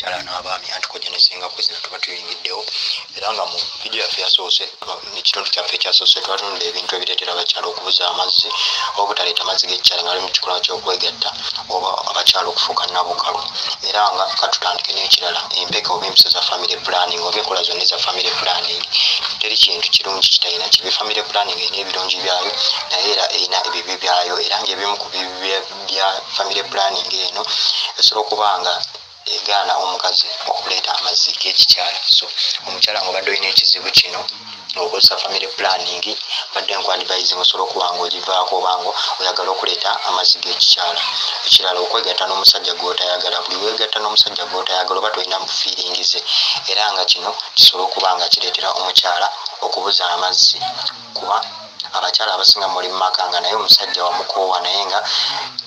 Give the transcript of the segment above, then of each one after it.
Chala n'abaami anti nesinga kwezina tuba tuyingiddewo era nga mu vidiyo yaffe yasoose ekitundu kyaffe ekyasoose twatunudde ebintu ebireetera abakyala okubuza amazzi oba obutaleeta amazzi g'ekikyala nga bali mu kikolwa ky'okwegatta oba abakyala okufuuka nabukalu. Era nga katutandike n'ekirala empeka oba empisa za family planning oba enkola zonna eza family planning. Teri kintu kirungi kitalina kibi. Family planning erina ebirungi byayo naye era erina ebibi byayo, era ng'ebimu ku bibi bya family planning eno esobola okuba nga egaana omukazi okuleeta amazzi g'ekikyala. So omukyala ng'obadde olina ekizibu kino okozesa family planning badde nkwadvising osobola okuba nga ogivaako oba nga oyagala okuleeta amazzi g'ekikyala. Ekirala okwegatta n'omusajja gw'otayagala. Buli weegatta n'omusajja gw'otayagala oba tolina feelings ze, era nga kino kisobola okuba nga kireetera omukyala okubuza amazzi. Kuba abakyala abasinga muli mu maka nga naye omusajja wamukoowa naye nga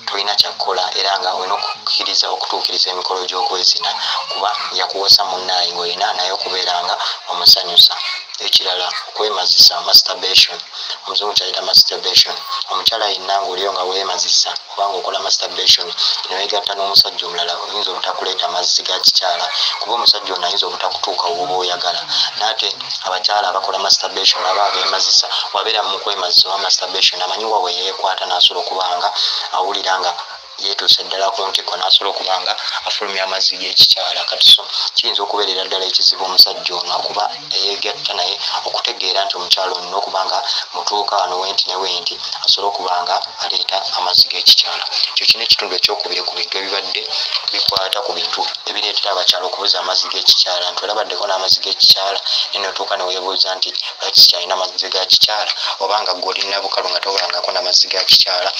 tolina kyakkola era nga olina okukkiriza okutuukiriza emikolo gy'okwezina kuba yakuwosa munnaayi ng'olina naye okubeera nga omusanyusa. Ekirala okwemazisa masturbation, omuzungu kyayita masturbation. Omukyala yenna ng'oliyo nga weemazisa oba ng'okola masturbation ne weegatta n'omusajja omulala oyinza obutakuleeta mazzi ga kikyala kuba omusajja ono ayinza obutakutuuka w'oba oyagala. N'ate abakyala abakola masturbation aba abeemazisa wabeera mu kwemazisa oba masturbation amanyi wa we yeekwata n'asobola okuba nga awulira nga yeetuuse ddala ku ntikko n'asobola okuba nga afulumya amazzi g'ekikyala. Kati so kiyinza okubeerera ddala ekizibu omusajja ono okuba eyeegatta naye okutegeera nti omukyala ono okuba nga mutuuka wano wenti ne wenti asobola okuba nga aleeta amazzi g'ekikyala. Ekyo kino ekitundu ekyokubiri ku bintu ebibadde bikwata ku bintu ebireetera abakyala okubuza amazzi g'ekikyala. Nti olabaddeko n'amazzi g'ekikyala naye n'otuuka ne weebuuza nti lwaki sikyalina amazzi ga kikyala oba nga ggwe oli nabukalu nga tobalangako n'amazzi ga kikyala.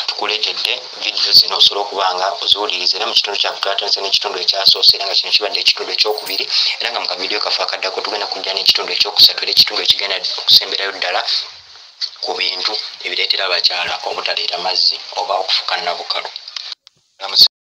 Tukuleetedde vidiyo zino osobola okuba nga oziwuliriza era mu kitundu kyaffe twatandise n'ekitundu ekyasoose era nga kino kibadde ekitundu ekyokubiri era nga mu kavidiyo kaffe akaddako tugenda kujja n'ekitundu ekyokusatu era ekitundu ekigenda okusemberayo ddala ku bintu ebireetera abakyala obutaleeta mazzi oba okufuka nabukalu.